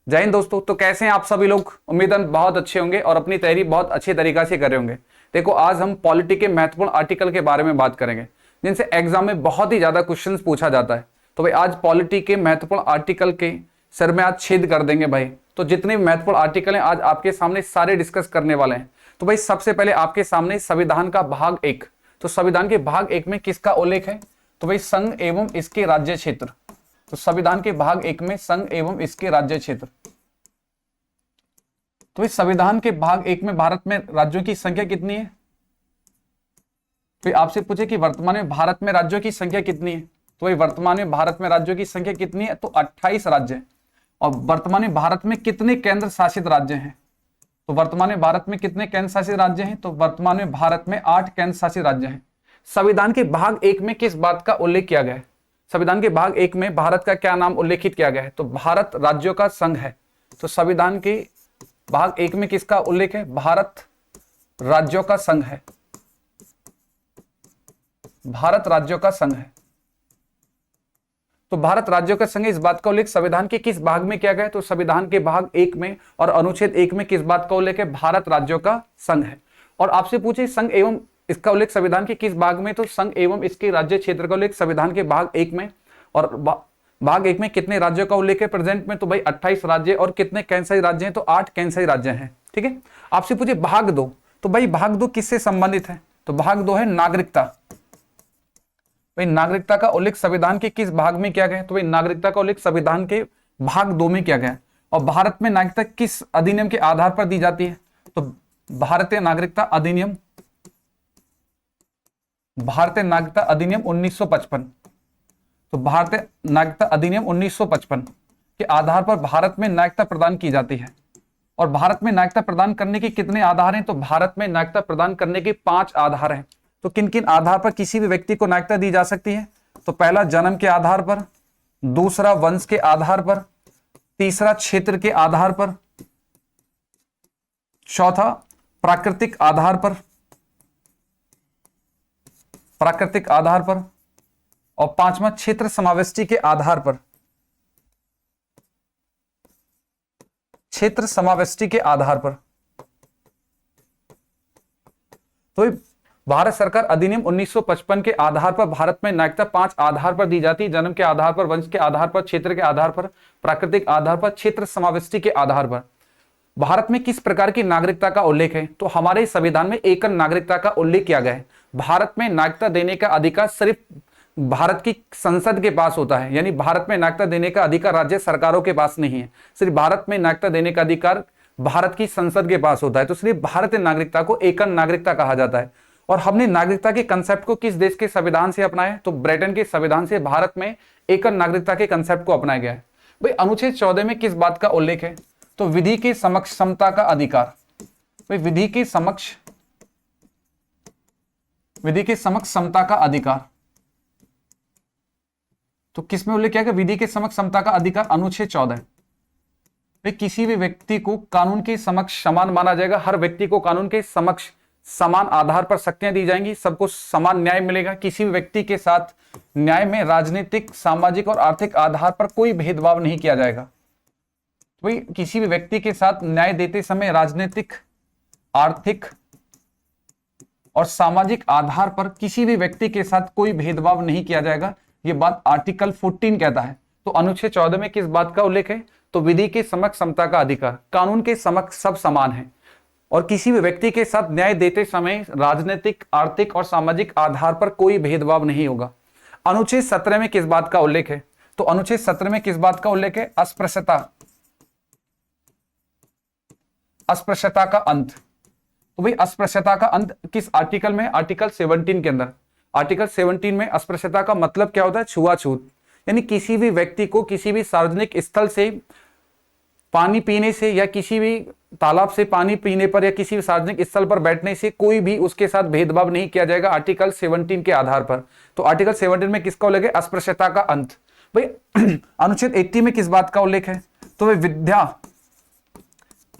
जय हिंद दोस्तों। तो कैसे हैं आप सभी लोग? उम्मीद है बहुत अच्छे होंगे और अपनी तैयारी बहुत अच्छे तरीका से कर रहे होंगे। देखो, आज हम पॉलिटी के महत्वपूर्ण आर्टिकल के बारे में बात करेंगे जिनसे एग्जाम में बहुत ही ज्यादा क्वेश्चंस पूछा जाता है। तो भाई आज पॉलिटी के महत्वपूर्ण आर्टिकल के सर में आज छेद कर देंगे भाई। तो जितने भी महत्वपूर्ण आर्टिकल हैं आज आपके सामने सारे डिस्कस करने वाले हैं। तो भाई सबसे पहले आपके सामने संविधान का भाग 1। तो संविधान के भाग 1 में किसका उल्लेख है? तो भाई संघ एवं इसके राज्य क्षेत्र। तो संविधान के भाग 1 में संघ एवं इसके राज्य क्षेत्र। तो इस संविधान के भाग 1 में भारत में राज्यों की संख्या कितनी है? तो आपसे पूछे कि वर्तमान में भारत में राज्यों की संख्या कितनी है? तो वर्तमान में भारत में राज्यों की संख्या कितनी है? तो 28 राज्य है। और वर्तमान में भारत में कितने केंद्र शासित राज्य हैं? तो वर्तमान में भारत में कितने केंद्र शासित राज्य हैं? तो वर्तमान में भारत में 8 केंद्र शासित राज्य हैं। संविधान के भाग 1 में किस बात का उल्लेख किया गया है? संविधान के भाग 1 में भारत का क्या नाम उल्लेखित किया गया है? तो भारत राज्यों का संघ है। तो संविधान के भाग 1 में किसका उल्लेख है? भारत राज्यों का संघ है। भारत राज्यों का संघ है। तो भारत राज्यों का संघ, इस बात का उल्लेख संविधान के किस भाग में किया गया है? तो संविधान के भाग 1 में और अनुच्छेद 1 में किस बात का उल्लेख है? भारत राज्यों का संघ है। और आपसे पूछे संघ एवं इसका उल्लेख संविधान के किस भाग में? तो संघ एवं इसके राज्य क्षेत्र का उल्लेख संविधान के भाग 1 में। और भाग 1 में कितने राज्यों का उल्लेख है प्रेजेंट में? तो भाई 28 राज्य। और कितने केंद्रशासित राज्य हैं? तो 8 केंद्रशासित राज्य हैं। ठीक है। आपसे पूछे भाग 2। तो भाई भाग 2 किससे संबंधित है? तो भाग 2 है नागरिकता। भाई नागरिकता का उल्लेख संविधान के किस भाग में किया गया? तो भाई नागरिकता का उल्लेख संविधान के भाग 2 में किया गया। और भारत में नागरिकता किस अधिनियम के आधार पर दी जाती है? तो भारतीय नागरिकता अधिनियम, भारतीय नागरिकता अधिनियम 1955। तो भारतीय नागरिकता अधिनियम 1955 के आधार पर भारत में नागरिकता प्रदान की जाती है। और भारत में नागरिकता प्रदान करने के कितने आधार हैं? तो भारत में नागरिकता प्रदान करने के 5 आधार हैं। तो किन किन आधार पर किसी भी व्यक्ति को नागरिकता दी जा सकती है? तो पहला जन्म के आधार पर, दूसरा वंश के आधार पर, तीसरा क्षेत्र के आधार पर, चौथा प्राकृतिक आधार पर, प्राकृतिक आधार पर, और पांचवा क्षेत्र समावेशी के आधार पर, क्षेत्र समावेशी के आधार पर। तो भारत सरकार अधिनियम 1955 के आधार पर भारत में नागरिकता 5 आधार पर दी जाती है। जन्म के आधार पर, वंश के आधार पर, क्षेत्र के आधार पर, प्राकृतिक आधार पर, क्षेत्र समावेशी के आधार पर। भारत में किस प्रकार की नागरिकता का उल्लेख है? तो हमारे संविधान में एकल नागरिकता का उल्लेख किया गया है। भारत में नागरिकता देने का अधिकार सिर्फ भारत की संसद के पास होता है। यानी भारत में नागरिकता देने का अधिकार राज्य सरकारों के पास नहीं है। सिर्फ भारत में नागरिकता देने का अधिकार भारत की संसद के पास होता है। तो सिर्फ भारतीय नागरिकता को एकल नागरिकता कहा जाता है। और हमने नागरिकता के कंसेप्ट को किस देश के संविधान से अपनाया है? तो ब्रिटेन के संविधान से भारत में एकल नागरिकता के कंसेप्ट को अपनाया गया है। भाई अनुच्छेद 14 में किस बात का उल्लेख है? तो विधि के समक्ष समता का अधिकार। भाई विधि के समक्ष समता का अधिकार। तो किसमें उल्लेख किया गया? विधि के समक्ष समता का अधिकार अनुच्छेद 14। भाई किसी भी व्यक्ति को कानून के समक्ष समान माना जाएगा। हर व्यक्ति को कानून के समक्ष समान आधार पर शक्तियां दी जाएंगी। सबको समान न्याय मिलेगा। किसी भी व्यक्ति के साथ न्याय में राजनीतिक, सामाजिक और आर्थिक आधार पर कोई भेदभाव नहीं किया जाएगा। तो भाई किसी भी व्यक्ति के साथ न्याय देते समय राजनीतिक, आर्थिक और सामाजिक आधार पर किसी भी व्यक्ति के साथ कोई भेदभाव नहीं किया जाएगा। यह बात आर्टिकल 14 कहता है। तो अनुच्छेद 14 में किस बात का उल्लेख है? तो विधि के समक्ष समता का अधिकार। कानून के समक्ष सब समान है और किसी भी व्यक्ति के साथ न्याय देते समय राजनीतिक, आर्थिक और सामाजिक आधार पर कोई भेदभाव नहीं होगा। अनुच्छेद 17 में किस बात का उल्लेख है? तो अनुच्छेद 17 में किस बात का उल्लेख है? अस्पृश्यता, अस्पृश्यता का अंत। तो भाई अस्पृश्यता का अंत किस आर्टिकल में? आर्टिकल 17 के अंदर। आर्टिकल 17 में अस्पृश्यता का मतलब क्या होता है? छुआछूत। यानी किसी भी व्यक्ति को किसी भी सार्वजनिक स्थल से पानी पीने से या किसी भी तालाब से पानी पीने पर या किसी भी सार्वजनिक स्थल पर बैठने से कोई भी उसके साथ भेदभाव नहीं किया जाएगा आर्टिकल 17 के आधार पर। तो आर्टिकल 17 में किसका उल्लेख है? अस्पृश्यता का अंत। भाई अनुच्छेद 80 में किस बात का उल्लेख है? तो भाई विद्या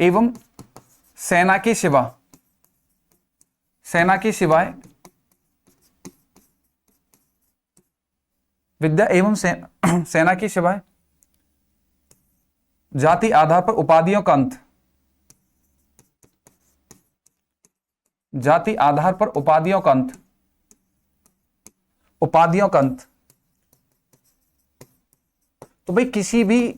एवं सेना के सिवा, सेना के सिवाय, विद्या एवं सेना के सिवाय जाति आधार पर उपाधियों का अंत, जाति आधार पर उपाधियों का अंत, उपाधियों का अंत। तो भाई किसी भी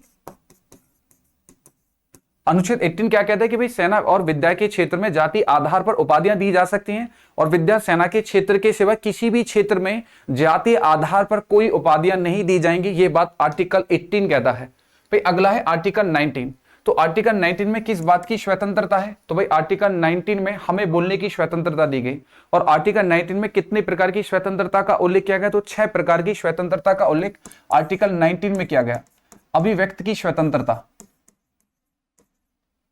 अनुच्छेद 18 क्या कहता है कि भाई सेना और विद्या के क्षेत्र में जाति आधार पर उपाधियां दी जा सकती हैं और विद्या सेना के क्षेत्र के सिवा किसी भी क्षेत्र में जाति आधार पर कोई उपाधियां नहीं दी जाएंगी। ये बात आर्टिकल 18 कहता है। भाई अगला है आर्टिकल 19। तो आर्टिकल 19 में किस बात की स्वतंत्रता है? तो भाई आर्टिकल 19 में हमें बोलने की स्वतंत्रता दी गई। और आर्टिकल 19 में कितने प्रकार की स्वतंत्रता का उल्लेख किया गया? तो 6 प्रकार की स्वतंत्रता का उल्लेख आर्टिकल 19 में किया गया। अभिव्यक्त की स्वतंत्रता,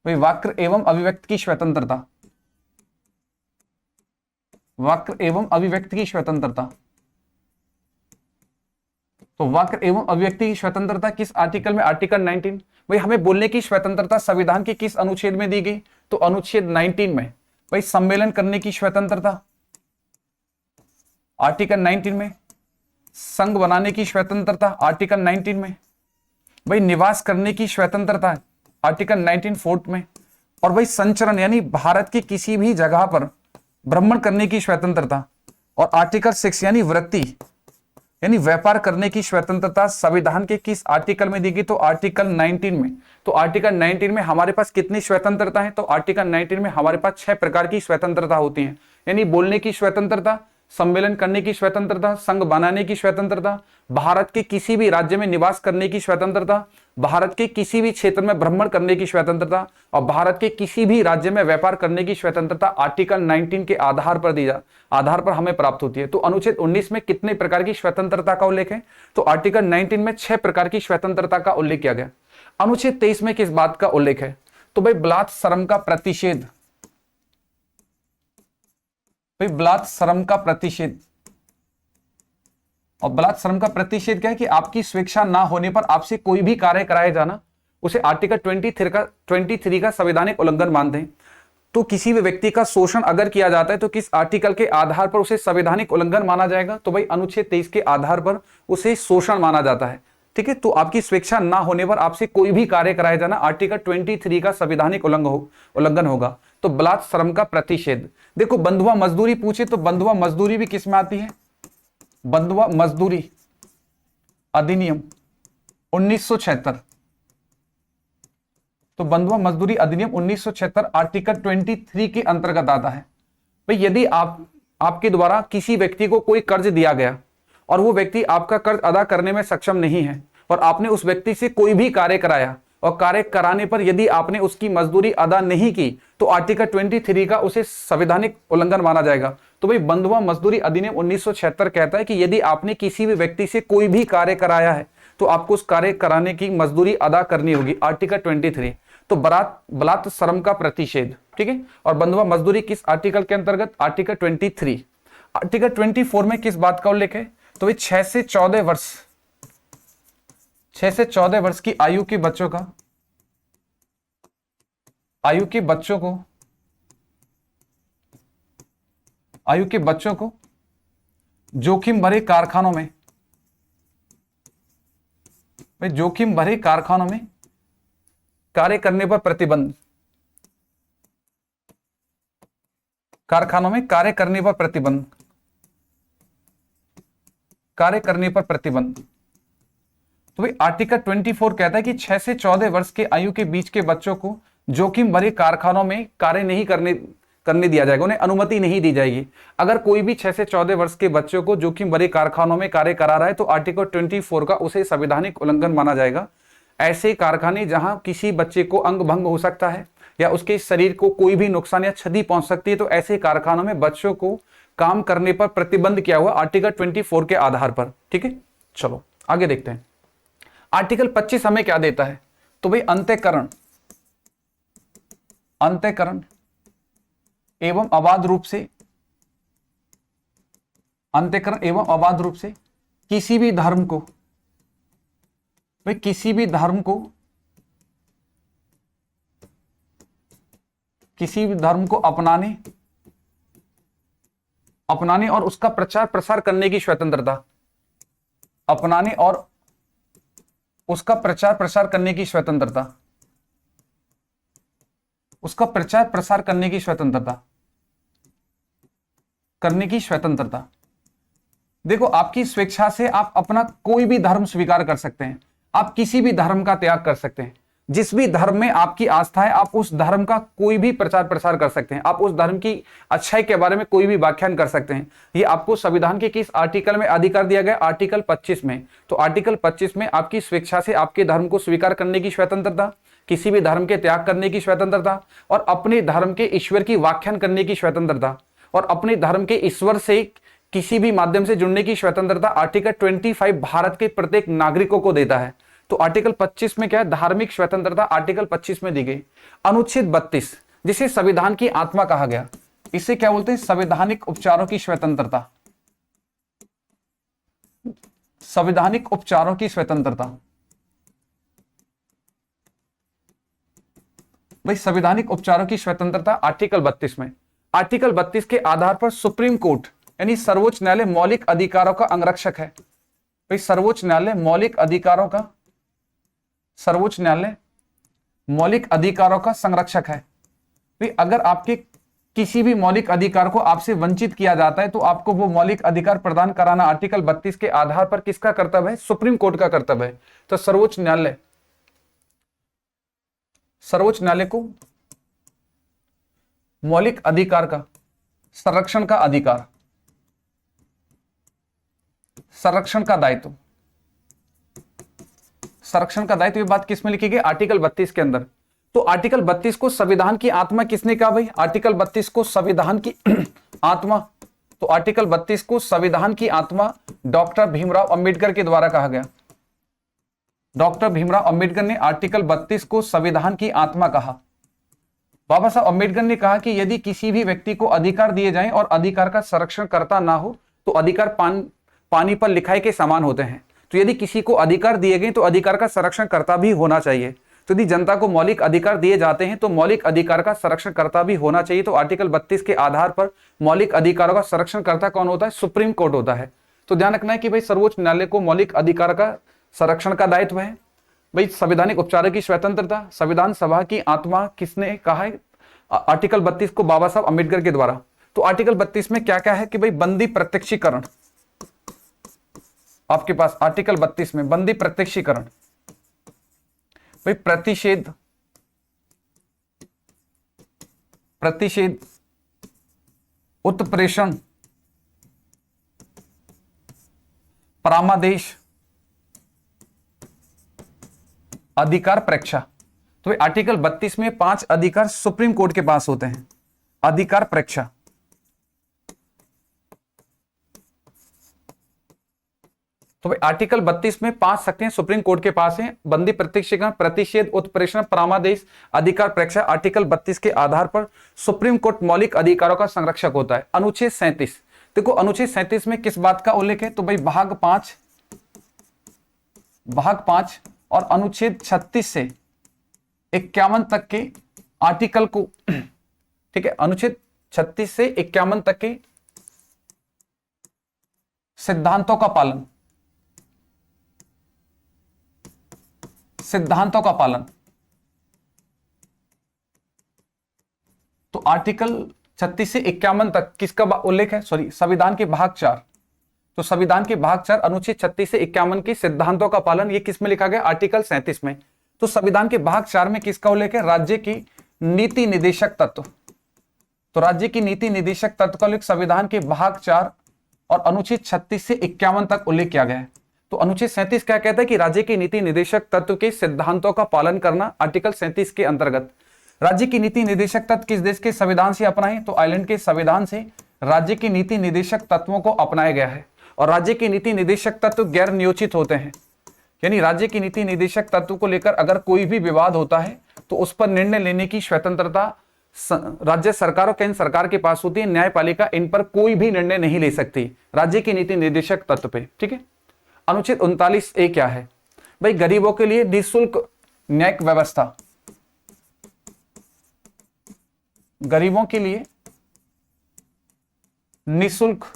भाई वक्र एवं अभिव्यक्त की स्वतंत्रता, वक्र एवं अभिव्यक्ति की स्वतंत्रता। तो वक्र एवं अभिव्यक्ति की स्वतंत्रता किस आर्टिकल में? आर्टिकल 19। भाई हमें बोलने की स्वतंत्रता संविधान के किस अनुच्छेद में दी गई? तो अनुच्छेद 19 में। भाई सम्मेलन करने की स्वतंत्रता आर्टिकल 19 में। संघ बनाने की स्वतंत्रता आर्टिकल 19 में। भाई निवास करने की स्वतंत्रता आर्टिकल 19(4) में। और भाई संचरण यानी भारत की किसी भी जगह पर भ्रमण करने की स्वतंत्रता। और आर्टिकल 6 यानी वृत्ति यानी व्यापार करने की स्वतंत्रता संविधान के किस आर्टिकल में दी गई? तो आर्टिकल 19 में। तो आर्टिकल 19 में हमारे पास कितनी स्वतंत्रता है? तो आर्टिकल 19 में हमारे पास 6 प्रकार की स्वतंत्रता होती है, यानी बोलने की स्वतंत्रता, सम्मेलन करने की स्वतंत्रता, संघ बनाने की स्वतंत्रता, भारत के किसी भी राज्य में निवास करने की स्वतंत्रता, भारत के किसी भी क्षेत्र में भ्रमण करने की स्वतंत्रता और भारत के किसी भी राज्य में व्यापार करने की स्वतंत्रता आर्टिकल 19 के आधार पर हमें प्राप्त होती है। तो अनुच्छेद 19 में कितने प्रकार की स्वतंत्रता का उल्लेख है? तो आर्टिकल 19 में 6 प्रकार की स्वतंत्रता का उल्लेख किया गया। अनुच्छेद 23 में किस बात का उल्लेख है? तो भाई बलात्श्रम का प्रतिषेध, भाई बलात्श्रम का प्रतिषेध। और बलात्श्रम का प्रतिषेध क्या है? कि आपकी स्वेच्छा ना होने पर आपसे कोई भी कार्य कराया जाना, उसे आर्टिकल 23 का संवैधानिक उल्लंघन मानते हैं। तो किसी भी व्यक्ति का शोषण अगर किया जाता है तो किस आर्टिकल के आधार पर उसे संवैधानिक उल्लंघन माना जाएगा? तो भाई अनुच्छेद 23 के आधार पर उसे शोषण माना जाता है। ठीक है, तो आपकी स्वेच्छा ना होने पर आपसे कोई भी कार्य कराया जाना आर्टिकल 23 का संवैधानिक उल्लंघन होगा। तो बलात्श्रम का प्रतिषेध। देखो बंधुआ मजदूरी पूछे तो बंधुआ मजदूरी भी किस में आती है? बंधुआ मजदूरी अधिनियम 1976। तो बंधुआ मजदूरी अधिनियम 1976 आर्टिकल 23 के अंतर्गत आता है। भाई यदि आपके द्वारा किसी व्यक्ति को कोई कर्ज दिया गया और वो व्यक्ति आपका कर्ज अदा करने में सक्षम नहीं है और आपने उस व्यक्ति से कोई भी कार्य कराया और कार्य कराने पर यदि आपने उसकी मजदूरी अदा नहीं की तो आर्टिकल 23 का उसे संवैधानिक उल्लंघन माना जाएगा। तो भाई बंधुआ मजदूरी अधिनियम 1976 कहता है कि यदि आपने किसी भी व्यक्ति से कोई भी कार्य कराया है तो आपको उस कार्य कराने की मजदूरी अदा करनी होगी, आर्टिकल 23। तो बलात्श्रम का प्रतिषेध, ठीक है। और बंधुआ मजदूरी किस आर्टिकल के अंतर्गत? आर्टिकल 23। आर्टिकल 24 में किस बात का उल्लेख है? तो भाई 6 से 14 वर्ष की आयु के बच्चों को जोखिम भरे कारखानों में कार्य करने पर प्रतिबंध, कारखानों में कार्य करने पर प्रतिबंध। तो भाई आर्टिकल 24 कहता है कि 6 से 14 वर्ष के आयु के बीच के बच्चों को जोखिम भरे कारखानों में कार्य नहीं करने दिया जाएगा, उन्हें अनुमति नहीं दी जाएगी। अगर कोई भी 6 से 14 वर्ष के बच्चों को जोखिम भरे कारखानों में कार्य करा रहा है तो आर्टिकल 24 का उसे संवैधानिक उल्लंघन माना जाएगा। ऐसे कारखाने जहां किसी बच्चे को अंग भंग हो सकता है या उसके शरीर को कोई भी नुकसान या क्षति पहुंच सकती है, तो ऐसे कारखानों में बच्चों को काम करने पर प्रतिबंध किया हुआ आर्टिकल 24 के आधार पर। ठीक है, चलो आगे देखते हैं। आर्टिकल 25 हमें क्या देता है? तो भाई अंत्यकरण एवं अबाध रूप से किसी भी धर्म को अपनाने और उसका प्रचार प्रसार करने की स्वतंत्रता, उसका प्रचार प्रसार करने की स्वतंत्रता, करने की स्वतंत्रता। देखो, आपकी स्वेच्छा से आप अपना कोई भी धर्म स्वीकार कर सकते हैं, आप किसी भी धर्म का त्याग कर सकते हैं, जिस भी धर्म में आपकी आस्था है आप उस धर्म का कोई भी प्रचार प्रसार कर सकते हैं, आप उस धर्म की अच्छाई के बारे में कोई भी व्याख्यान कर सकते हैं। ये आपको संविधान के किस आर्टिकल में अधिकार दिया गया? आर्टिकल 25 में। तो आर्टिकल 25 में आपकी स्वेच्छा से आपके धर्म को स्वीकार करने की स्वतंत्रता, किसी भी धर्म के त्याग करने की स्वतंत्रता, और अपने धर्म के ईश्वर की व्याख्यान करने की स्वतंत्रता, और अपने धर्म के ईश्वर से किसी भी माध्यम से जुड़ने की स्वतंत्रता आर्टिकल 25 भारत के प्रत्येक नागरिकों को देता है। तो आर्टिकल 25 में क्या है? धार्मिक स्वतंत्रता आर्टिकल 25 में दी गई। अनुच्छेद 32 जिसे संविधान की आत्मा कहा गया, इसे क्या बोलते हैं? संवैधानिक उपचारों की स्वतंत्रता, संवैधानिक उपचारों की स्वतंत्रता। भाई, संवैधानिक उपचारों की स्वतंत्रता आर्टिकल 32 में। आर्टिकल 32 के आधार पर सुप्रीम कोर्ट यानी सर्वोच्च न्यायालय मौलिक अधिकारों का अंगरक्षक है। भाई, सर्वोच्च न्यायालय मौलिक अधिकारों का, सर्वोच्च न्यायालय मौलिक अधिकारों का संरक्षक है। भाई, अगर आपके किसी भी मौलिक अधिकार को आपसे वंचित किया जाता है तो आपको वो मौलिक अधिकार प्रदान कराना आर्टिकल 32 के आधार पर किसका कर्तव्य है? सुप्रीम कोर्ट का कर्तव्य है। तो सर्वोच्च न्यायालय, सर्वोच्च न्यायालय को मौलिक अधिकार का संरक्षण का अधिकार, संरक्षण का दायित्व, संरक्षण का दायित्व, ये बात किसमें लिखी गई? आर्टिकल 32 के अंदर। तो आर्टिकल 32 को संविधान की आत्मा किसने कहा? भाई, आर्टिकल 32 को संविधान की आत्मा, तो आर्टिकल 32 को संविधान की आत्मा डॉक्टर भीमराव अंबेडकर के द्वारा कहा गया। डॉक्टर भीमराव अंबेडकर ने आर्टिकल 32 को संविधान की आत्मा कहा। बाबा साहब अंबेडकर ने कहा कि यदि किसी भी व्यक्ति को अधिकार दिए जाएं और अधिकार का संरक्षण करता ना हो तो अधिकार पानी पर लिखाई के समान होते हैं। तो यदि किसी को अधिकार दिए गए तो अधिकार का संरक्षण करता भी होना चाहिए। तो यदि जनता को मौलिक अधिकार दिए जाते हैं तो मौलिक अधिकार का संरक्षण करता भी होना चाहिए। तो आर्टिकल 32 के आधार पर मौलिक अधिकारों का संरक्षण करता कौन होता है? सुप्रीम कोर्ट होता है। तो ध्यान रखना है कि भाई सर्वोच्च न्यायालय को मौलिक अधिकार का संरक्षण का दायित्व है। भाई, संवैधानिक उपचारों की स्वतंत्रता, संविधान सभा की आत्मा किसने कहा है? आर्टिकल 32 को बाबा साहब अंबेडकर के द्वारा। तो आर्टिकल 32 में क्या क्या है कि भाई बंदी प्रत्यक्षीकरण, आपके पास आर्टिकल 32 में बंदी प्रत्यक्षीकरण, भाई प्रतिषेध, प्रतिषेध, उत्प्रेषण, परामादेश, अधिकार प्रेक्षा। तो आर्टिकल 32 में 5 अधिकार सुप्रीम कोर्ट के पास होते हैं। अधिकार प्रेक्षा, तो भाई आर्टिकल 32 में 5 शक्तियां सुप्रीम कोर्ट के पास हैं। बंदी प्रत्यक्षीकरण, प्रतिषेध, उत्प्रेषण, परामादेश, अधिकार प्रेक्षा। आर्टिकल 32 के आधार पर सुप्रीम कोर्ट मौलिक अधिकारों का संरक्षक होता है। अनुच्छेद 37, देखो अनुच्छेद 37 में किस बात का उल्लेख है? तो भाई भाग 5 और अनुच्छेद 36 से 51 तक के आर्टिकल को, ठीक है, अनुच्छेद 36 से 51 तक के सिद्धांतों का पालन, सिद्धांतों का पालन। तो आर्टिकल 36 से 51 तक किसका उल्लेख है? सॉरी, संविधान के भाग 4। तो संविधान के भाग 4 अनुच्छेद 36 से 51 के सिद्धांतों का पालन, ये किस में लिखा गया? आर्टिकल 37 में। तो संविधान के भाग 4 में किसका उल्लेख है? राज्य की नीति निदेशक तत्व। तो राज्य की नीति निदेशक तत्व का उल्लेख संविधान के भाग 4 और अनुच्छेद 36 से 51 तक उल्लेख किया गया है। तो अनुच्छेद 37 क्या कहता है कि राज्य की नीति निदेशक तत्व के सिद्धांतों का पालन करना। आर्टिकल 37 के अंतर्गत राज्य की नीति निदेशक तत्व किस देश के संविधान से अपनाए? तो आयरलैंड के संविधान से राज्य की नीति निदेशक तत्वों को अपनाया गया है। और राज्य की नीति निदेशक तत्व गैर नियोजित होते हैं, यानी राज्य की नीति निदेशक तत्व को लेकर अगर कोई भी विवाद होता है तो उस पर निर्णय लेने की स्वतंत्रता राज्य सरकार और केंद्र सरकार के पास होती है। न्यायपालिका इन पर कोई भी निर्णय नहीं ले सकती राज्य की नीति निदेशक तत्व पे, ठीक है। अनुच्छेद 39A क्या है? भाई गरीबों के लिए निःशुल्क न्यायिक व्यवस्था, गरीबों के लिए निःशुल्क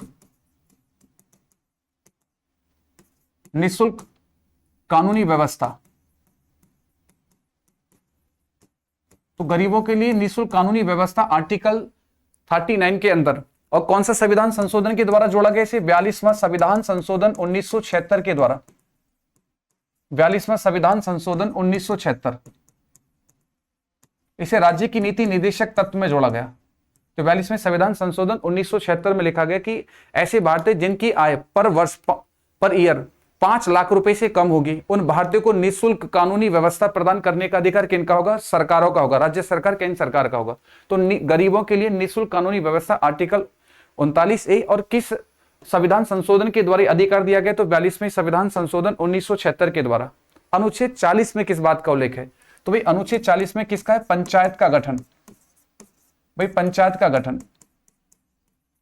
कानूनी व्यवस्था। तो गरीबों के लिए निःशुल्क कानूनी व्यवस्था आर्टिकल 39 के अंदर। और कौन सा संविधान संशोधन के द्वारा जोड़ा गया इसे? 42वां संविधान संशोधन 1976 के द्वारा। 42वां संविधान संशोधन 1976 इसे राज्य की नीति निदेशक तत्व में जोड़ा गया। तो 42वें संविधान संशोधन 1976 में लिखा गया कि ऐसे भारतीय जिनकी आय पर वर्ष पर ईयर 5 लाख रुपए से कम होगी, उन भारतीयों को निःशुल्क कानूनी व्यवस्था प्रदान करने का अधिकार किनका होगा? सरकारों का होगा, राज्य सरकार, केंद्र सरकार का होगा। तो गरीबों के लिए निःशुल्क कानूनी व्यवस्था आर्टिकल 39A। और किस संविधान संशोधन के द्वारा अधिकार दिया गया? तो 42वें संविधान संशोधन 1976 के द्वारा। अनुच्छेद 40 में किस बात का उल्लेख है? तो भाई अनुच्छेद 40 में किसका है? पंचायत का गठन। भाई पंचायत का गठन।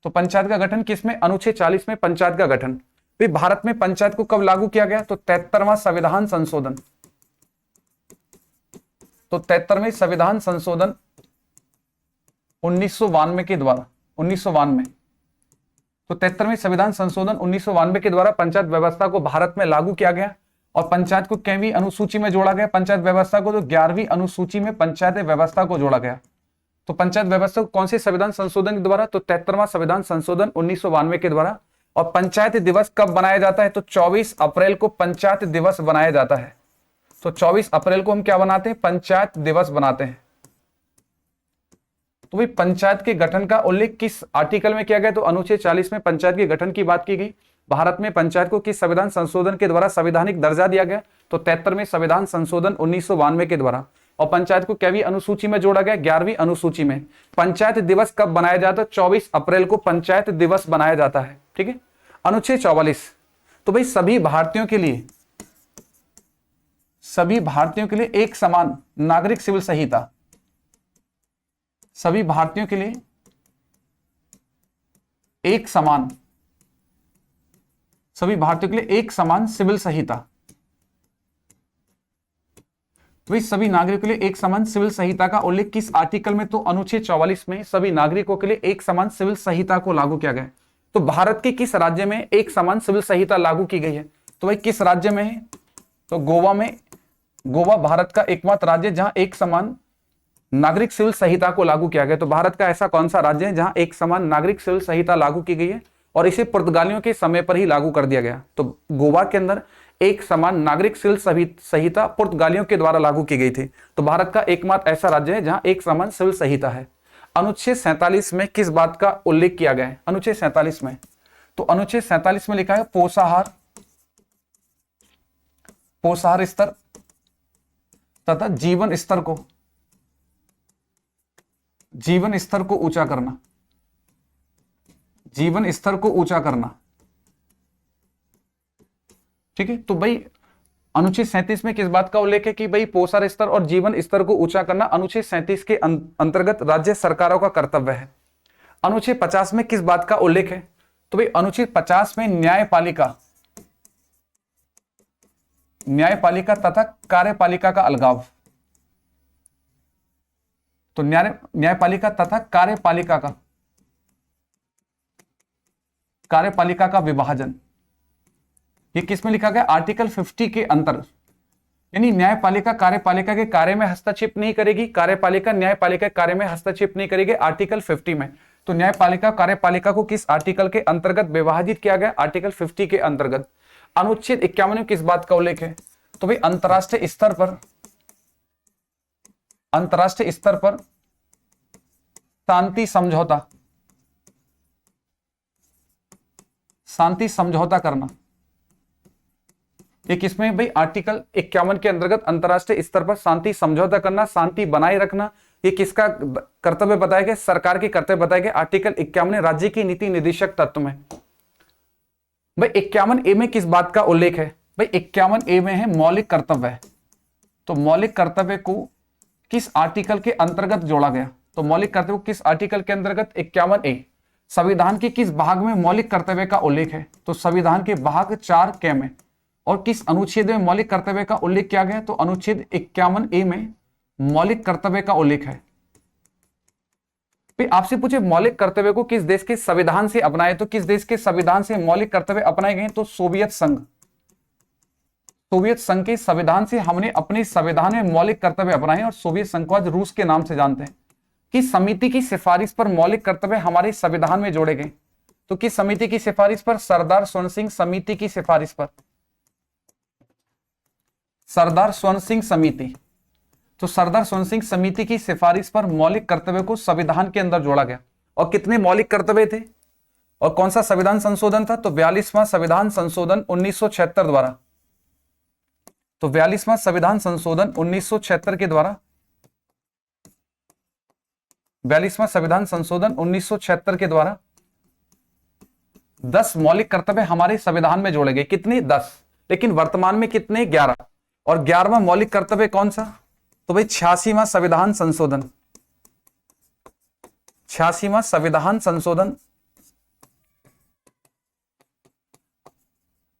तो पंचायत का गठन किसमें? अनुच्छेद 40 में पंचायत का गठन। भाई भारत में पंचायत को कब लागू किया गया? तो 73वां संविधान संशोधन। तो 73वें संविधान संशोधन 1992 के द्वारा। 1992 तो 73वें संविधान संशोधन 1992 के द्वारा पंचायत व्यवस्था को भारत में लागू किया गया। और पंचायत को कितवीं अनुसूची में जोड़ा गया? पंचायत व्यवस्था को तो 11वीं अनुसूची में पंचायत व्यवस्था को जोड़ा गया। तो पंचायत व्यवस्था को कौन से संविधान संशोधन के द्वारा? तो 73वां संविधान संशोधन 1992 के द्वारा। और पंचायत दिवस कब बनाया जाता है? तो 24 अप्रैल को पंचायत दिवस बनाया जाता है। तो 24 अप्रैल को हम क्या बनाते हैं? पंचायत दिवस बनाते हैं। तो भाई पंचायत के गठन का उल्लेख किस आर्टिकल में किया गया? तो अनुच्छेद 40 में पंचायत के गठन की बात की गई। भारत में पंचायत को किस संविधान संशोधन के द्वारा संवैधानिक दर्जा दिया गया? तो 73वें संविधान संशोधन 1992 के द्वारा। और पंचायत को कैवी अनुसूची में जोड़ा गया? 11वीं अनुसूची में। पंचायत दिवस कब बनाया जाता है? 24 अप्रैल को पंचायत दिवस बनाया जाता है। ठीक है। अनुच्छेद 44 तो भाई सभी भारतीयों के लिए एक समान नागरिक सिविल संहिता। सभी भारतीयों के लिए एक समान सिविल संहिता। तो भाई सभी नागरिकों के लिए एक समान सिविल संहिता का उल्लेख किस आर्टिकल में? तो अनुच्छेद 44 में सभी नागरिकों के लिए एक समान सिविल संहिता को लागू किया गया। तो भारत के किस राज्य में एक समान सिविल संहिता लागू की गई है? तो भाई किस राज्य में है? तो गोवा में। गोवा भारत का एकमात्र राज्य जहां एक समान नागरिक सिविल संहिता को लागू किया गया। तो भारत का ऐसा कौन सा राज्य है जहां एक समान नागरिक सिविल संहिता लागू की गई है? और इसे पुर्तगालियों के समय पर ही लागू कर दिया गया। तो गोवा के अंदर एक समान नागरिक सिविल संहिता पुर्तगालियों के द्वारा लागू की गई थी। तो भारत का एकमात्र ऐसा राज्य है जहां एक समान सिविल संहिता है। अनुच्छेद 47 में किस बात का उल्लेख किया गया है? अनुच्छेद 47 में तो अनुच्छेद 47 में लिखा है पोषाहार स्तर तथा जीवन स्तर को ऊंचा करना। जीवन स्तर को ऊंचा करना। ठीक है। तो भाई अनुच्छेद 37 में किस बात का उल्लेख है कि भाई पोषण स्तर और जीवन स्तर को ऊंचा करना अनुच्छेद 37 के अंतर्गत राज्य सरकारों का कर्तव्य है। अनुच्छेद 50 में किस बात का उल्लेख है? तो भाई अनुच्छेद 50 में न्यायपालिका तथा कार्यपालिका का अलगाव। तो न्यायपालिका तथा कार्यपालिका का विभाजन ये किसमें लिखा गया? आर्टिकल 50 के अंतर। यानी न्यायपालिका कार्यपालिका के कार्य में हस्तक्षेप नहीं करेगी, कार्यपालिका न्यायपालिका के कार्य में हस्तक्षेप नहीं करेगी, आर्टिकल 50 में। तो न्यायपालिका कार्यपालिका को किस आर्टिकल के अंतर्गत विभाजित किया गया? आर्टिकल 50 के अंतर्गत। अनुच्छेद 51 में किस बात का उल्लेख है? तो भाई अंतरराष्ट्रीय स्तर पर शांति समझौता करना। ये किसमें भाई? आर्टिकल 51 के अंतर्गत अंतरराष्ट्रीय स्तर पर शांति समझौता करना, शांति बनाए रखना, ये किसका कर्तव्य बताया गया? सरकार के कर्तव्य बताया गया। आर्टिकल 51 राज्य की नीति निदेशक तत्व में। भाई 51A में किस बात का उल्लेख है? भाई 51A में है मौलिक कर्तव्य। तो मौलिक कर्तव्य को किस आर्टिकल के अंतर्गत जोड़ा गया? तो मौलिक कर्तव्य को किस आर्टिकल के अंतर्गत? 51A। संविधान के किस भाग में मौलिक कर्तव्य का उल्लेख है? तो संविधान के भाग 4K में। और किस अनुच्छेद में मौलिक कर्तव्य का उल्लेख किया गया? तो अनुच्छेद 51A में मौलिक कर्तव्य का उल्लेख है। आपसे पूछे मौलिक कर्तव्य को किस देश के संविधान से अपनाए? तो किस देश के संविधान से मौलिक कर्तव्य अपनाए गए? तो सोवियत संघ। सोवियत संघ के संविधान से हमने अपने संविधान में मौलिक कर्तव्य अपनाए और सोवियत संघ को आज रूस के नाम से जानते हैं। किस समिति की सिफारिश पर मौलिक कर्तव्य हमारे संविधान में जोड़े गए? तो किस समिति की सिफारिश पर? सरदार स्वर्ण सिंह समिति की सिफारिश पर। सरदार स्वर्ण सिंह समिति। तो सरदार स्वर्ण सिंह समिति की सिफारिश पर मौलिक कर्तव्य को संविधान के अंदर जोड़ा गया। और कितने मौलिक कर्तव्य थे और कौन सा संविधान संशोधन था? तो 42वां संविधान संशोधन 1976 द्वारा। तो 42वां संविधान संशोधन 1976 के द्वारा 42वां संविधान संशोधन 1976 के द्वारा 10 मौलिक कर्तव्य हमारे संविधान में जोड़े गए। कितने? 10। लेकिन वर्तमान में कितने? 11। और 11वां मौलिक कर्तव्य कौन सा? तो भाई 86वां संविधान संशोधन। 86वां संविधान संशोधन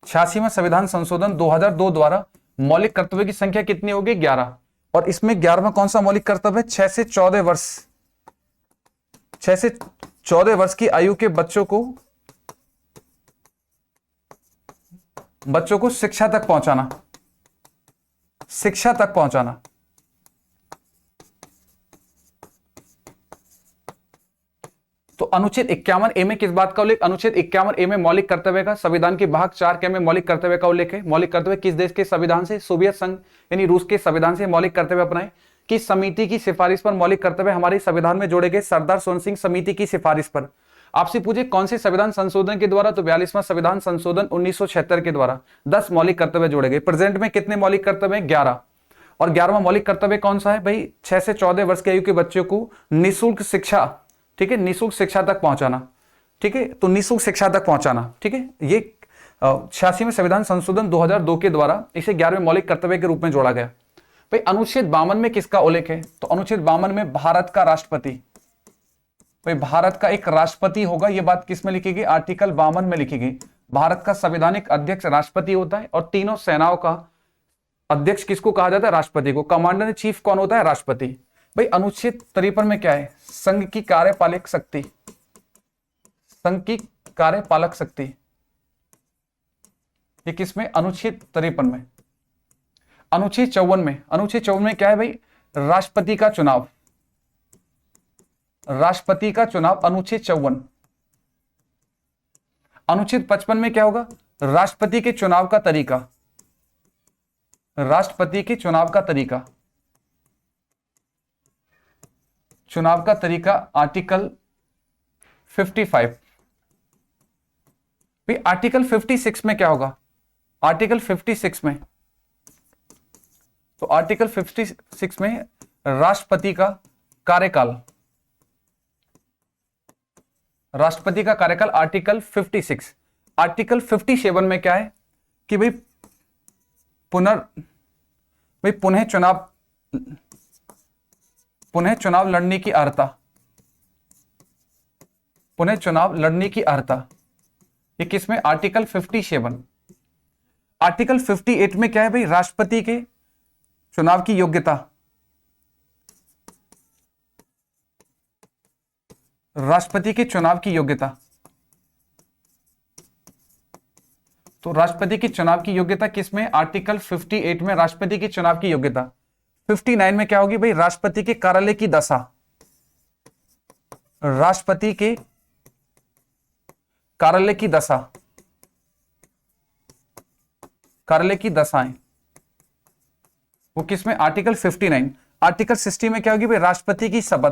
86वां संविधान संशोधन 2002 द्वारा मौलिक कर्तव्य की संख्या कितनी होगी? 11। और इसमें 11वां कौन सा मौलिक कर्तव्य? 6 से 14 वर्ष 6 से 14 वर्ष की आयु के बच्चों को शिक्षा तक पहुंचाना। शिक्षा तक पहुंचाना। तो अनुच्छेद 51A में किस बात का उल्लेख? अनुच्छेद 51A में मौलिक कर्तव्य का, संविधान के भाग 4 के में मौलिक कर्तव्य का उल्लेख है। मौलिक कर्तव्य किस देश के संविधान से? सोवियत संघ यानी रूस के संविधान से मौलिक कर्तव्य अपनाए। किस समिति की सिफारिश पर मौलिक कर्तव्य हमारे संविधान में जोड़े गए? सरदार स्वर्ण सिंह समिति की सिफारिश पर। आपसे पूछे कौन से संविधान संशोधन के द्वारा? तो 42वां संविधान संशोधन 1976 के द्वारा 10 मौलिक कर्तव्य जोड़े गए। प्रेजेंट में कितने मौलिक कर्तव्य हैं? 11। और 11वां मौलिक कर्तव्य कौन सा है भाई? 6 से 14 वर्ष की आयु के बच्चों को निःशुल्क शिक्षा, ठीक है, निःशुल्क शिक्षा तक पहुंचाना। ठीक है, तो निःशुल्क शिक्षा तक पहुंचाना। ठीक है, ये 86वें संविधान संशोधन 2002 के द्वारा इसे 11वें मौलिक कर्तव्य के रूप में जोड़ा गया। भाई अनुच्छेद 52 में किसका उल्लेख है? तो अनुच्छेद 52 में भारत का राष्ट्रपति, भाई भारत का एक राष्ट्रपति होगा। यह बात किस में लिखी गई? आर्टिकल 52 में लिखी गई। भारत का संवैधानिक अध्यक्ष राष्ट्रपति होता है और तीनों सेनाओं का अध्यक्ष किसको कहा जाता है? राष्ट्रपति को। कमांडर इन चीफ कौन होता है? राष्ट्रपति। भाई अनुच्छेद 53 में क्या है? संघ की कार्यपालक शक्ति। संघ की कार्यपालक शक्ति ये किसमें? अनुच्छेद 53 में। अनुच्छेद 54 में क्या है भाई? राष्ट्रपति का चुनाव। राष्ट्रपति का चुनाव अनुच्छेद 54। अनुच्छेद 55 में क्या होगा? राष्ट्रपति के चुनाव का तरीका। राष्ट्रपति के चुनाव का तरीका। चुनाव का तरीका आर्टिकल 55। भाई आर्टिकल 56 में क्या होगा? आर्टिकल 56 में, तो आर्टिकल 56 में राष्ट्रपति का कार्यकाल। राष्ट्रपति का कार्यकाल आर्टिकल 56। आर्टिकल 57 में क्या है कि भाई पुनः चुनाव लड़ने की अर्हता। पुनः चुनाव लड़ने की अर्हता ये किसमें? आर्टिकल 57। आर्टिकल 58 में क्या है भाई? राष्ट्रपति के चुनाव की योग्यता। राष्ट्रपति के चुनाव की योग्यता। तो राष्ट्रपति के चुनाव की योग्यता किसमें? आर्टिकल 58 में राष्ट्रपति के चुनाव की योग्यता। 59 में क्या होगी भाई? राष्ट्रपति के कार्यालय की दशा। राष्ट्रपति के कार्यालय की दशा। कार्यालय की दशाएं वो किसमें? आर्टिकल 59। आर्टिकल 60 में क्या होगी भाई? राष्ट्रपति की शपथ।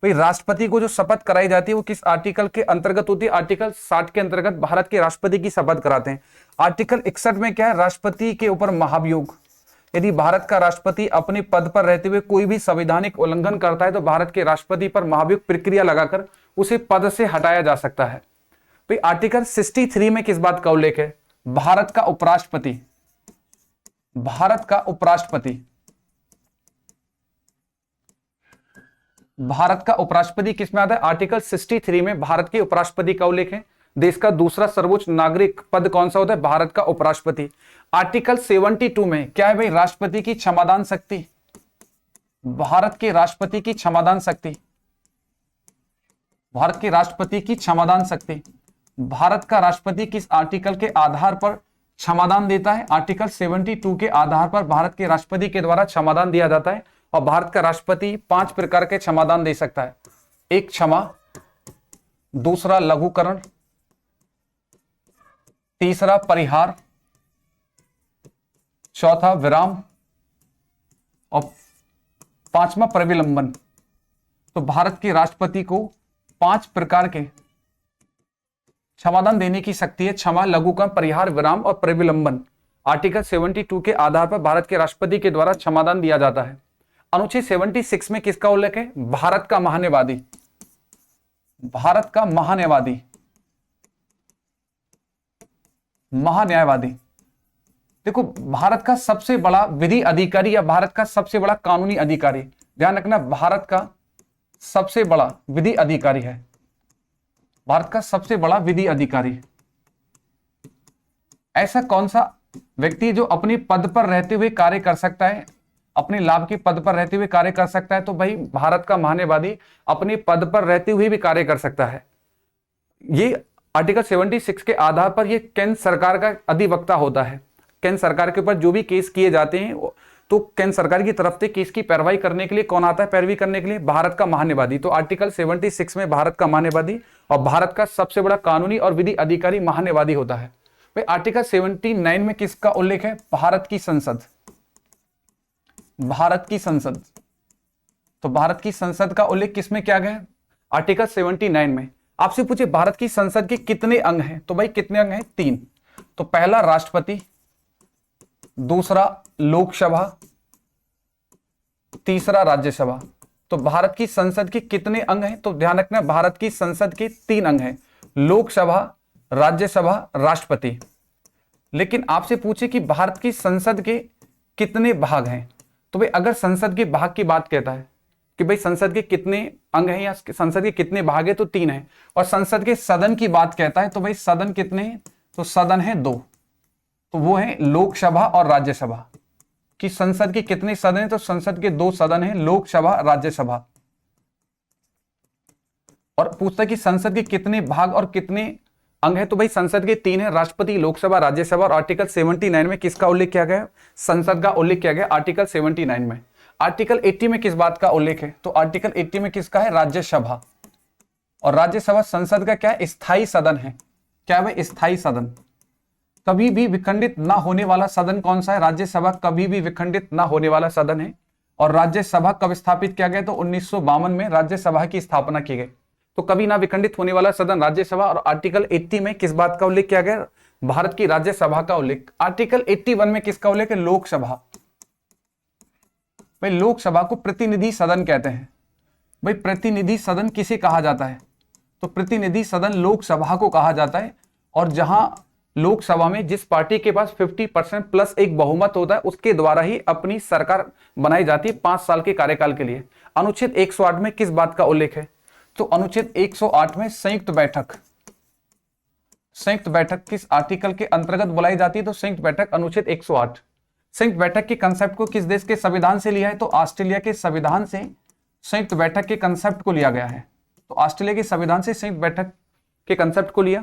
भाई राष्ट्रपति को जो शपथ कराई जाती है वो किस आर्टिकल के अंतर्गत होती है? आर्टिकल 60 के अंतर्गत भारत के राष्ट्रपति की शपथ कराते हैं। आर्टिकल 61 में क्या है? राष्ट्रपति के ऊपर महाभियोग। यदि भारत का राष्ट्रपति अपने पद पर रहते हुए कोई भी संवैधानिक उल्लंघन करता है तो भारत के राष्ट्रपति पर महाभियोग प्रक्रिया लगाकर उसे पद से हटाया जा सकता है। भाई आर्टिकल 63 में किस बात का उल्लेख है? भारत का उपराष्ट्रपति। भारत का उपराष्ट्रपति। भारत का उपराष्ट्रपति किसमें आता है? आर्टिकल 63 में भारत के उपराष्ट्रपति का उल्लेख है। देश का दूसरा सर्वोच्च नागरिक पद कौन सा होता है? भारत का उपराष्ट्रपति। आर्टिकल 72 में क्या है भाई? राष्ट्रपति की क्षमादान शक्ति। भारत के राष्ट्रपति की क्षमादान शक्ति। भारत के राष्ट्रपति की क्षमादान शक्ति। भारत का राष्ट्रपति किस आर्टिकल के आधार पर क्षमादान देता है। आर्टिकल 72 के आधार पर भारत के राष्ट्रपति के द्वारा क्षमादान दिया जाता है और भारत का राष्ट्रपति 5 प्रकार के क्षमादान दे सकता है। एक क्षमा, दूसरा लघुकरण, तीसरा परिहार, चौथा विराम और पांचवा प्रविलंबन। तो भारत के राष्ट्रपति को 5 प्रकार के क्षमादान देने की शक्ति है। क्षमा, लघुकरण, परिहार, विराम और प्रविलंबन। आर्टिकल 72 के आधार पर भारत के राष्ट्रपति के द्वारा क्षमादान दिया जाता है। अनुच्छेद 76 में किसका उल्लेख है? भारत का महान्यायवादी। भारत का महान्यायवादी, महान्यायवादी। देखो, भारत का सबसे बड़ा विधि अधिकारी या भारत का सबसे बड़ा कानूनी अधिकारी, ध्यान रखना, भारत का सबसे बड़ा विधि अधिकारी है। भारत का सबसे बड़ा विधि अधिकारी। ऐसा कौन सा व्यक्ति जो अपने पद पर रहते हुए कार्य कर सकता है, अपने लाभ के पद पर रहते हुए कार्य कर सकता है? तो भाई भारत का महान्यायवादी अपने पद पर रहते हुए भी कार्य कर सकता है। ये आर्टिकल 76 के आधार पर ये केंद्र सरकार का अधिवक्ता होता है। केंद्र सरकार के ऊपर जो भी केस किए जाते हैं तो केंद्र सरकार की तरफ से केस की पैरवाई करने के लिए कौन आता है? पैरवी करने के लिए भारत का महान्यायवादी। तो आर्टिकल 76 में भारत का महान्यायवादी और भारत का सबसे बड़ा कानूनी और विधि अधिकारी महान्यायवादी होता है। भाई आर्टिकल 79 में किसका उल्लेख है? भारत की संसद। भारत की संसद। तो भारत की संसद का उल्लेख किसमें किया गया है? आर्टिकल 79 में। आपसे पूछे भारत की संसद के कितने अंग हैं? तो भाई कितने अंग हैं? 3। तो पहला राष्ट्रपति, दूसरा लोकसभा, तीसरा राज्यसभा। तो भारत की संसद के कितने अंग हैं? तो ध्यान रखना, भारत की संसद के 3 अंग हैं, लोकसभा, राज्यसभा, राष्ट्रपति। लेकिन आपसे पूछे कि भारत की संसद के कितने भाग हैं? तो भाई अगर संसद के भाग की बात कहता है कि भाई संसद के कितने अंग हैं या संसद के कितने भाग है, तो 3 हैं। और संसद के सदन की बात कहता है तो भाई सदन कितने हैं? तो सदन है 2। तो वो है लोकसभा और राज्यसभा। कि संसद के कितने सदन हैं? तो संसद के 2 सदन हैं, लोकसभा, राज्यसभा। और पूछता है कि संसद के कितने भाग और कितने अंग है? तो भाई संसद के 3 है, राष्ट्रपति, लोकसभा, राज्यसभा। और आर्टिकल 79 में किसका उल्लेख किया गया? संसद का उल्लेख किया गया आर्टिकल 79 में। आर्टिकल 80 में किस बात का उल्लेख है? तो आर्टिकल 80 में किसका है? राज्यसभा। और राज्यसभा संसद का क्या है? स्थायी सदन है। क्या है? स्थायी सदन। कभी भी विखंडित ना होने वाला सदन कौन सा है? राज्यसभा कभी भी विखंडित ना होने वाला सदन है। और राज्यसभा कब स्थापित किया गया? तो 1952 में राज्यसभा की स्थापना की गई। तो कभी ना विखंडित होने वाला सदन राज्यसभा। और आर्टिकल 80 में किस बात का उल्लेख किया गया? भारत की राज्यसभा का उल्लेख। आर्टिकल 81 में किसका उल्लेख है? लोकसभा। भाई लोकसभा को प्रतिनिधि सदन कहते हैं। भाई प्रतिनिधि सदन किसे कहा जाता है? तो प्रतिनिधि सदन लोकसभा को कहा जाता है। और जहां लोकसभा में जिस पार्टी के पास 50% प्लस एक बहुमत होता है उसके द्वारा ही अपनी सरकार बनाई जाती है 5 साल के कार्यकाल के लिए। अनुच्छेद 108 में किस बात का उल्लेख है? तो अनुच्छेद 108 में संयुक्त बैठक। संयुक्त बैठक किस आर्टिकल के अंतर्गत बुलाई जाती है? तो संयुक्त बैठक अनुच्छेद 108। संयुक्त बैठक के कंसेप्ट को किस देश के संविधान से लिया है? तो ऑस्ट्रेलिया के संविधान से संयुक्त बैठक के कंसेप्ट को लिया गया है। तो ऑस्ट्रेलिया के संविधान से संयुक्त बैठक के कंसेप्ट को लिया।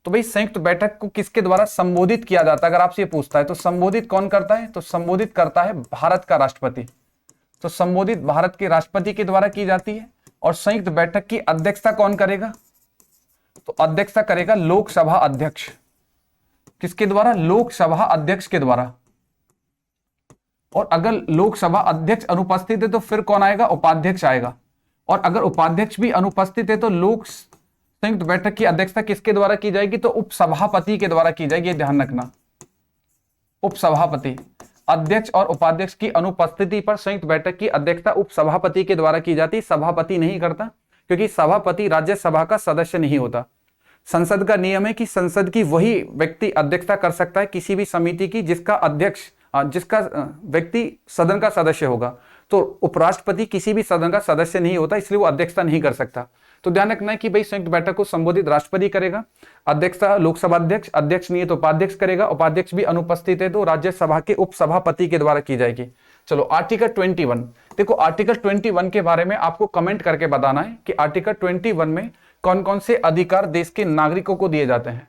तो भाई संयुक्त बैठक को किसके द्वारा संबोधित किया जाता है? अगर आपसे पूछता है तो संबोधित कौन करता है? तो संबोधित करता है भारत का राष्ट्रपति। तो संबोधित भारत के राष्ट्रपति के द्वारा की जाती है। और संयुक्त बैठक की अध्यक्षता कौन करेगा? तो अध्यक्षता करेगा लोकसभा अध्यक्ष। किसके द्वारा? लोकसभा अध्यक्ष के द्वारा। और अगर लोकसभा अध्यक्ष अनुपस्थित है तो फिर कौन आएगा? उपाध्यक्ष आएगा। और अगर उपाध्यक्ष भी अनुपस्थित है तो संयुक्त बैठक की अध्यक्षता किसके द्वारा की जाएगी? तो उपसभापति के द्वारा की जाएगी। ध्यान रखना, उपसभापति। अध्यक्ष और उपाध्यक्ष की अनुपस्थिति पर संयुक्त बैठक की अध्यक्षता उपसभापति के द्वारा की जाती है। सभापति नहीं करता, क्योंकि सभापति राज्यसभा का सदस्य नहीं होता। संसद का नियम है कि संसद की वही व्यक्ति अध्यक्षता कर सकता है किसी भी समिति की जिसका व्यक्ति सदन का सदस्य होगा। तो उपराष्ट्रपति किसी भी सदन का सदस्य नहीं होता, इसलिए वो अध्यक्षता नहीं कर सकता। तो ध्यान रखना है कि भाई संयुक्त बैठक को संबोधित राष्ट्रपति करेगा, अध्यक्षता लोकसभा अध्यक्ष, अध्यक्ष नहीं है तो उपाध्यक्ष करेगा, उपाध्यक्ष भी अनुपस्थित है तो राज्यसभा के उपसभापति के द्वारा की जाएगी। चलो आर्टिकल 21। देखो आर्टिकल 21 के बारे में आपको कमेंट करके बताना है कि आर्टिकल 21 में कौन कौन से अधिकार देश के नागरिकों को दिए जाते हैं।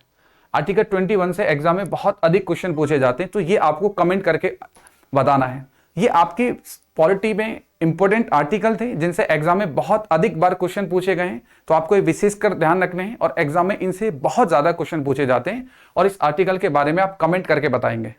आर्टिकल 21 से एग्जाम में बहुत अधिक क्वेश्चन पूछे जाते हैं, तो ये आपको कमेंट करके बताना है। ये आपकी पॉलिटी में इंपॉर्टेंट आर्टिकल थे जिनसे एग्जाम में बहुत अधिक बार क्वेश्चन पूछे गए हैं, तो आपको ये विशेष कर ध्यान रखने हैं और एग्जाम में इनसे बहुत ज्यादा क्वेश्चन पूछे जाते हैं और इस आर्टिकल के बारे में आप कमेंट करके बताएंगे।